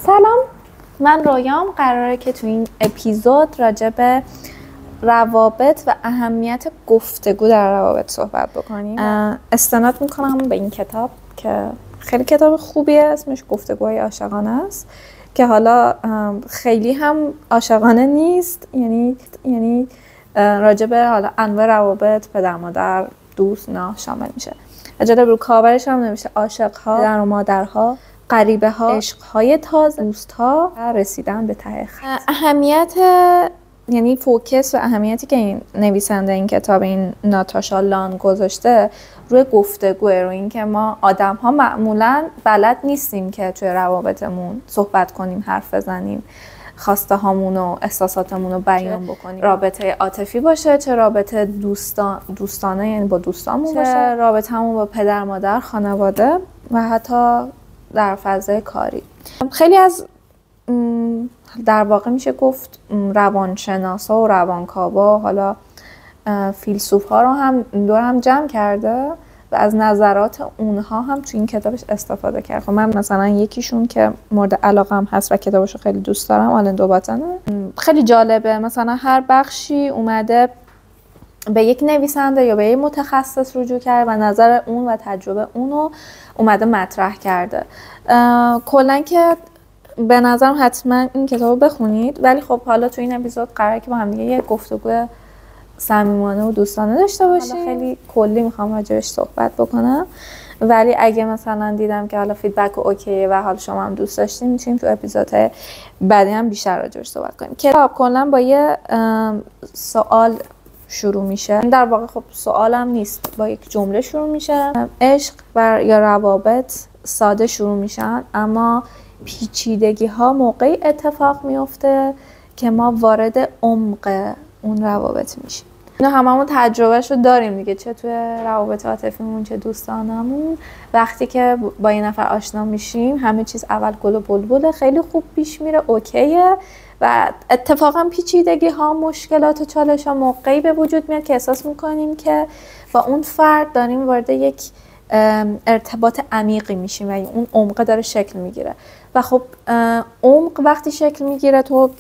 سلام، من رویام. قراره که تو این اپیزود راجع به روابط و اهمیت گفتگو در روابط صحبت بکنیم. استناد میکنم به این کتاب که خیلی کتاب خوبیه، اسمش گفتگوهای عاشقانه است که حالا خیلی هم عاشقانه نیست، یعنی راجع به حالا انواع روابط، پدر مادر، دوست، نه شامل میشه. جالب رو کاورش هم نمیشه عاشق‌ها، پدر و مادرها، غریبه ها، عشق‌های تازه، دوست‌ها و رسیدن به ته خط. اهمیت یعنی فوکس و اهمیتی که این نویسنده این کتاب، این ناتاشا لان گذاشته روی گفتگوه، روی این که ما آدم‌ها معمولاً بلد نیستیم که توی روابطمون صحبت کنیم، حرف بزنیم، خواسته هامون و احساساتمون رو بیان بکنیم. رابطه عاطفی باشه، چه رابطه دوستانه یعنی با دوستامون باشه، رابطه‌مون با پدر مادر، خانواده و حتی در فضای کاری. خیلی از در واقع میشه گفت روانشناسا و روانکاوا، حالا فیلسوف‌ها رو هم دور هم جمع کرده و از نظرات اونها هم تو این کتابش استفاده کرد. خب من مثلا یکیشون که مورد علاقم هست و کتابشو خیلی دوست دارم، آلن دوباتنه. خیلی جالبه، مثلا هر بخشی اومده به یک نویسنده یا به یک متخصص رجوع کرد و نظر اون و تجربه اونو اومده مطرح کرده. کلا که به نظرم حتما این کتابو بخونید، ولی خب حالا تو این اپیزود قراره که با هم دیگه یه گفتگو صمیمانه و دوستانه داشته باشیم. حالا خیلی کلی میخوام راجعش صحبت بکنم، ولی اگه مثلا دیدم که حالا فیدبک اوکیه و حال شما هم دوست داشتین، میتونیم تو اپیزودهای بعدی هم بیشتر راجعش صحبت کنیم. کتاب کلا با یه سوال شروع میشه. در واقع خب سوالم نیست، با یک جمله شروع میشه. عشق یا روابط ساده شروع میشن، اما پیچیدگی ها موقعی اتفاق میفته که ما وارد عمق اون روابط میشیم. اینا هممون تجربهش رو داریم دیگه، چه توی روابط عاطفیمون چه دوستانمون. وقتی که با یه نفر آشنا میشیم همه چیز اول گل و بلبله، خیلی خوب پیش میره، اوکیه، و اتفاقا پیچیدگی ها، مشکلات و چالش ها موقعی به وجود میاد که احساس میکنیم که با اون فرد داریم وارد یک ارتباط عمیقی میشیم و اون عمق داره شکل میگیره. و خب عمق وقتی شکل میگیره تو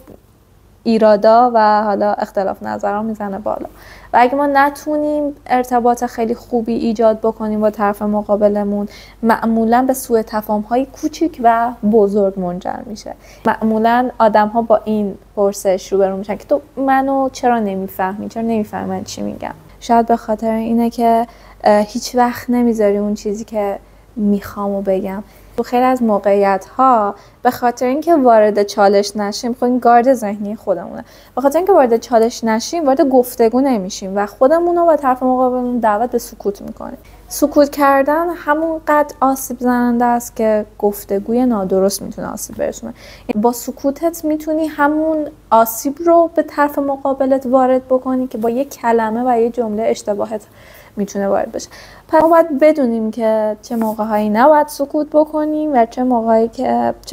ایرادا و حالا اختلاف نظرها میزنه بالا، و اگه ما نتونیم ارتباط خیلی خوبی ایجاد بکنیم با طرف مقابلمون، معمولا به سوء تفاهم‌های کوچیک و بزرگ منجر میشه. معمولا آدم‌ها با این پرسش روبرو میشن که تو منو چرا نمیفهمی من چی میگم. شاید به خاطر اینه که هیچ وقت نمیذاری اون چیزی که میخوامو بگم. تو خیلی از موقعیت‌ها به خاطر اینکه وارد چالش نشیم، خب این گارد ذهنی خودمونه، به خاطر اینکه وارد چالش نشیم وارد گفتگو نمیشیم و خودمون رو با طرف مقابلمون دعوت به سکوت میکنیم. سکوت کردن همونقدر آسیب زننده است که گفتگوی نادرست میتونه آسیب برسونه. با سکوتت میتونی همون آسیب رو به طرف مقابلت وارد بکنی که با یک کلمه و یک جمله اشتباهت میتونه وارد بشه. پس ما باید بدونیم که چه موقع‌هایی نباید سکوت بکنیم و چه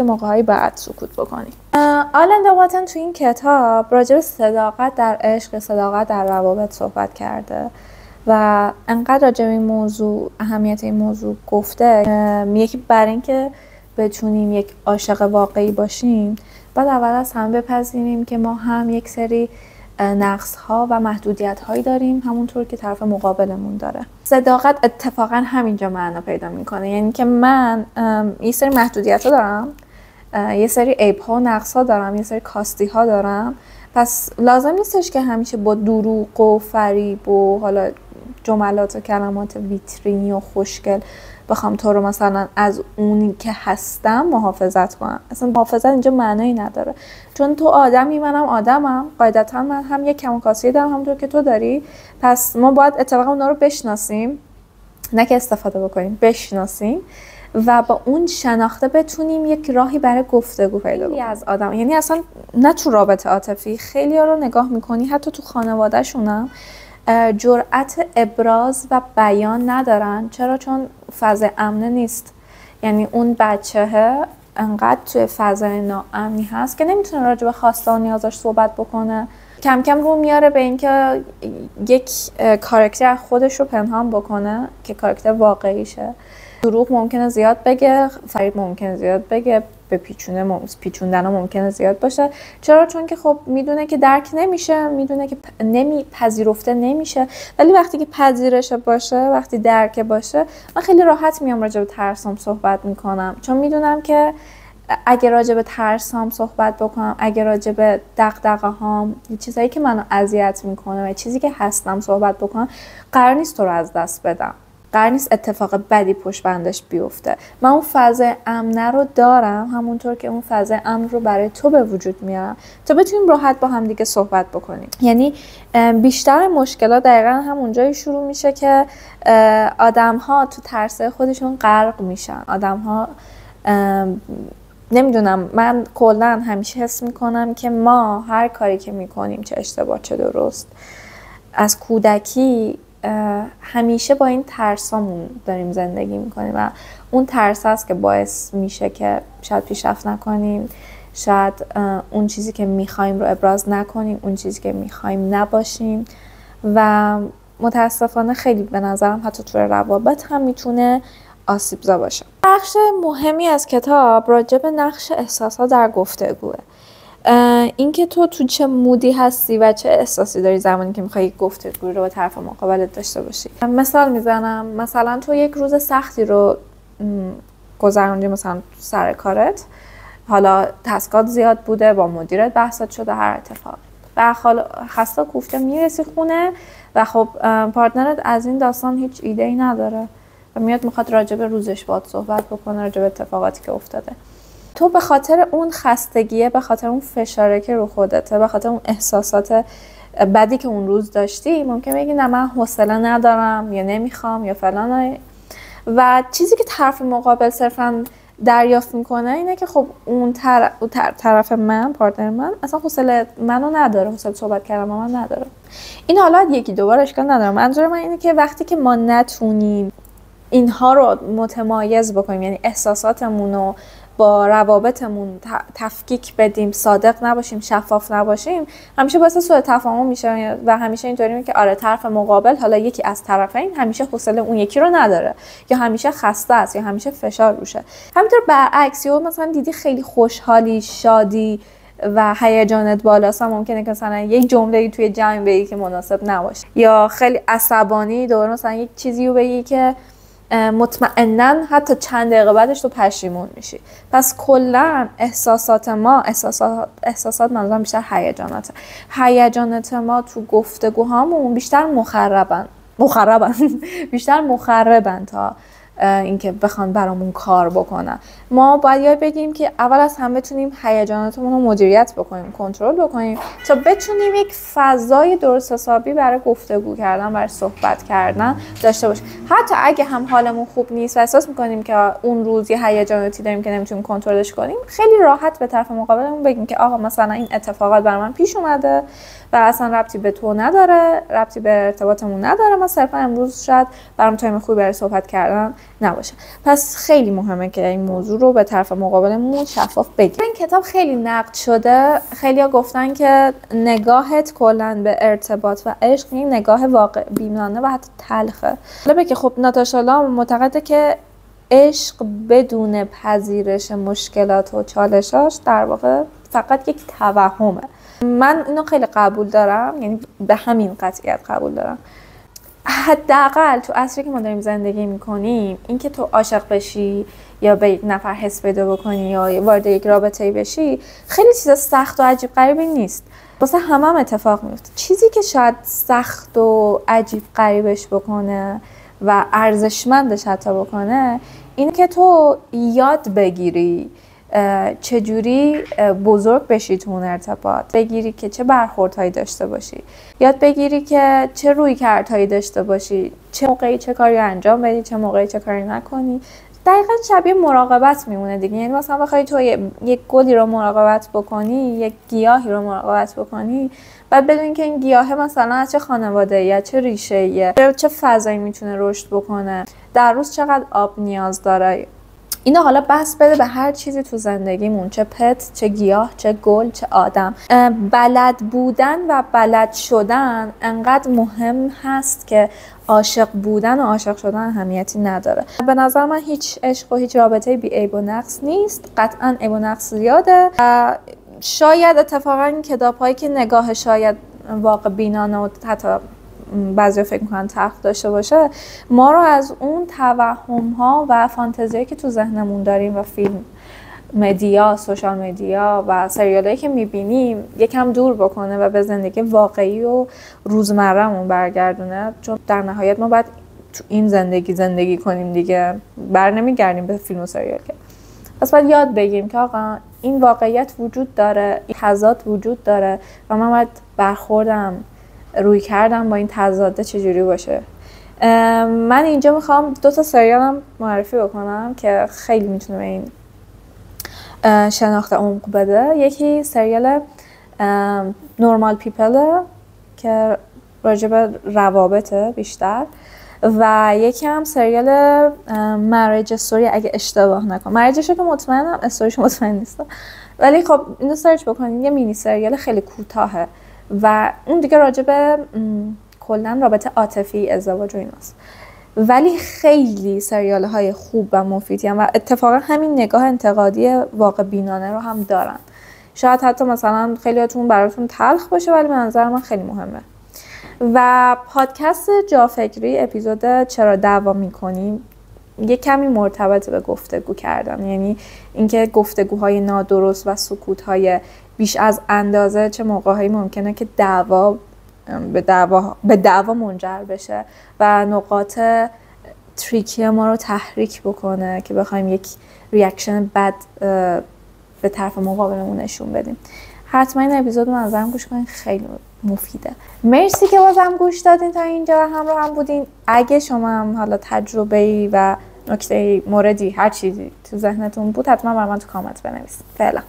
موقع‌هایی باید سکوت بکنیم. آلن دوباتن تو این کتاب راجع به صداقت در عشق، صداقت در روابط صحبت کرده و انقدر راجع به این موضوع، اهمیت این موضوع گفته. یکی برای اینکه بتونیم یک عاشق واقعی باشیم، باید اول از همه بپذیریم که ما هم یک سری نقص‌ها و محدودیت‌هایی داریم، همونطور که طرف مقابلمون داره. صداقت اتفاقا همینجا معنا پیدا میکنه، یعنی که من یه سری محدودیت‌ها دارم، یه سری عیب‌ها و نقص‌ها دارم، یه سری کاستی‌ها دارم، پس لازم نیستش که همیشه با دروغ و فریب و حالا جملات و کلمات ویترینی و خوشگل بخوام تو رو مثلا از اونی که هستم محافظت کنم. اصلا محافظت اینجا معنایی نداره، چون تو آدمی، منم آدمم، قاعدتا من هم یک کم و کاستی دارم همونطور که تو داری. پس ما باید اتفاقا اونا رو بشناسیم، نه که استفاده بکنیم، بشناسیم و با اون شناخته بتونیم یک راهی برای گفتگو پیدا کنیم. از آدم، یعنی اصلا نه تو رابطه عاطفی، خیلی‌ها رو نگاه می‌کنی حتی تو خانواده‌شونم جرأت ابراز و بیان ندارن. چرا؟ چون فضا امنه نیست. یعنی اون بچه‌ها انقدر توی فضای ناامنی هست که نمیتونه راجع به خواسته و نیازش صحبت بکنه. کم کم رو میاره به اینکه یک کاراکتر خودش رو پنهان بکنه که کاراکتر واقعیشه. دروغ ممکنه زیاد بگه، فریب ممکنه زیاد بگه، به پیچوندن ممکنه زیاد باشه. چرا؟ چون که خب میدونه که درک نمیشه، میدونه که پذیرفته نمیشه. ولی وقتی که پذیرش باشه، وقتی درک باشه، من خیلی راحت میام راجع به ترسام صحبت میکنم، چون میدونم که اگه راجع به ترسام صحبت بکنم، اگه راجع به دغدغه‌هام، چیزایی که منو اذیت میکنه و چیزی که هستم صحبت بکنم، قرار نیست تو رو از دست بدم، قرار نیست اتفاق بدی پشت بندش بیفته. من اون فضای امن رو دارم، همونطور که اون فضای امن رو برای تو به وجود میارم تا بتونیم راحت با هم دیگه صحبت بکنیم. یعنی بیشتر مشکلات دقیقا همون جایی شروع میشه که آدم‌ها تو ترسه خودشون غرق میشن. آدم‌ها نمیدونم، من کلا همیشه حس میکنم که ما هر کاری که میکنیم، چه اشتباه چه درست، از کودکی همیشه با این ترسامون داریم زندگی میکنیم و اون ترس هست که باعث میشه که شاید پیشرفت نکنیم، شاید اون چیزی که میخوایم رو ابراز نکنیم، اون چیزی که میخوایم نباشیم و متاسفانه خیلی به نظرم حتی تو روابط هم میتونه آسیبزا باشه. بخش مهمی از کتاب راجع به نقش احساسات در گفتگوه. اینکه تو چه مودی هستی و چه احساسی داری زمانی که میخوای گفتگو رو با طرف مقابلت داشته باشی. مثال میزنم، مثلا تو یک روز سختی رو گذروندی، مثلا سر کارت، حالا تسکات زیاد بوده، با مدیرت بحثات شده، هر اتفاق، و خسته کوفته میرسی خونه و خب پارتنرت از این داستان هیچ ایده ای نداره و میاد میخواد راجع به روزش باهات صحبت بکنه، راجع به اتفاقاتی که افتاده. تو به خاطر اون خستگیه، به خاطر اون فشاره که رو خودته، به خاطر اون احساسات بدی که اون روز داشتی، ممکن بگی نه من حوصله ندارم یا نمیخوام یا فلان، و چیزی که طرف مقابل صرفا دریافت میکنه اینه که خب اون طرف من، پارتنر من، اصلا حوصله منو نداره، حوصله صحبت کردن با من نداره. این حالات یکی دوبار اشکال نداره. منظور من اینه که وقتی که ما نتونیم اینها رو متمایز بکنیم، یعنی احساساتمون رو با روابطمون تفکیک بدیم، صادق نباشیم، شفاف نباشیم، همیشه باعث سوء تفاهم میشه و همیشه اینطوریه که آره طرف مقابل، حالا یکی از طرفین، همیشه حوصله اون یکی رو نداره یا همیشه خسته است یا همیشه فشار روشه. همینطور برعکس، یا مثلا دیدی خیلی خوشحالی، شادی و هیجانت بالاست، ممکنه که مثلا یک جمله‌ای توی جمع بگی که مناسب نباشه، یا خیلی عصبانی دوباره مثلا یک چیزی رو بگی که مطمئناً حتی چند دقیقه بعدش تو پشیمون میشی. پس کلا احساسات منظورم بیشتر هیجانات ما تو گفتگوهامون بیشتر بیشتر مخربن تا اینکه بخوان برامون کار بکنن. ما باید یاد بگیریم که اول از همه بتونیم هیجاناتمون رو مدیریت بکنیم، کنترل بکنیم تا بتونیم یک فضای درست حسابی برای گفتگو کردن، برای صحبت کردن داشته باشیم. حتی اگه هم حالمون خوب نیست و احساس میکنیم که اون روز یه هیجاناتی داریم که نمیتونیم کنترلش کنیم، خیلی راحت به طرف مقابلمون بگیم که آقا مثلا این اتفاقات برای من پیش اومده و اصلا ربطی به تو نداره، ربطی به ارتباطمون نداره، ما صرفا امروز شاید برام تایم خوبی برای صحبت کردن نباشه. پس خیلی مهمه که این موضوع رو به طرف مقابلمون شفاف بگیم. این کتاب خیلی نقد شده، خیلی‌ها گفتن که نگاهت کلاً به ارتباط و عشق یک نگاه واقع بینانه و حتی تلخه. البته که خب ناتاشا لام معتقده که عشق بدون پذیرش مشکلات و چالشاش در واقع فقط یک توهمه. من اینو خیلی قبول دارم، یعنی به همین قطعیت قبول دارم. حداقل تو عصری که ما داریم زندگی میکنیم، اینکه تو عاشق بشی یا به یک نفر حس پیدا بکنی یا وارد یک رابطه‌ای بشی خیلی چیز سخت و عجیب غریبی نیست، واسه هم اتفاق میفته. چیزی که شاید سخت و عجیب غریبش بکنه و ارزشمندش حتی بکنه اینه که تو یاد بگیری چجوری بزرگ بشی تو اون ارتباط، بگیری که چه برخوردهایی داشته باشی، یاد بگیری که چه رویکردهایی داشته باشی، چه موقعی چه کاری انجام بدی، چه موقعی چه کاری نکنی. دقیقاً شبیه مراقبت میمونه دیگه. یعنی مثلا بخوای تو یک گلی رو مراقبت بکنی، یک گیاهی رو مراقبت بکنی، بعد بدون که این گیاه مثلا از چه خانواده‌ای، چه ریشه‌ای، چه فضایی میتونه رشد بکنه، در روز چقدر آب نیاز داره، اینو حالا بس بده به هر چیزی تو زندگیمون، چه پت، چه گیاه، چه گل، چه آدم. بلد بودن و بلد شدن انقدر مهم هست که عاشق بودن و عاشق شدن اهمیتی نداره. به نظر من هیچ عشق و هیچ رابطه بی عیب و نقص نیست. قطعا عیب و نقص زیاده. شاید اتفاقا کتاب‌هایی که نگاه شاید واقع بینانه و حتی بعضی فکر میکنن تلخ داشته باشه، ما رو از اون توهم‌ها و فانتزیایی که تو ذهنمون داریم و فیلم، مدیا، سوشال مدیا و سریالایی که میبینیم یکم دور بکنه و به زندگی واقعی و روزمره‌مون برگردونه. چون در نهایت ما باید تو این زندگی کنیم دیگه، بر نمیگردیم به فیلم و سریال که. پس باید یاد بگیریم که آقا این واقعیت وجود داره، این تضاد وجود داره و من باید برخوردم، روی کردم با این تضاده چجوری باشه. من اینجا میخوام 2 تا سریالم معرفی بکنم که خیلی میتونه به این شناخت عمق بده. یکی سریال نورمال پیپل که راجع به روابطه بیشتر، و یکی هم سریال مریج استوری اگه اشتباه نکنم. مریجشو که مطمئنم، استوریش مطمئن نیستم، ولی خب اینو سرچ بکنید. یه مینی سریال خیلی کوتاهه و اون دیگه راجع به کلا رابطه عاطفی، ازدواج و ایناست، ولی خیلی سریال های خوب و مفیدی هم و اتفاقا همین نگاه انتقادی واقع بینانه رو هم دارن. شاید حتی مثلا خیلیاتون براتون تلخ باشه ولی به نظر من خیلی مهمه. و پادکست جافکری اپیزود چرا دعوا میکنیم یه کمی مرتبط به گفتگو کردن، یعنی اینکه گفتگوهای نادرست و سکوت‌های بیش از اندازه چه موقع‌هایی ممکنه که به دعوا منجر بشه و نقاط تریکی ما رو تحریک بکنه که بخوایم یک ریاکشن بد به طرف مقابلمون نشون بدیم. حتما این اپیزود رو نظرم گوش کنین، خیلی مفیده. مرسی که بازم گوش دادین تا اینجا همراه هم بودین. اگه شما هم حالا تجربه‌ای و نکته موردی هر چیزی تو ذهنتون بود حتما برام تو کامنت بنویسید. فعلا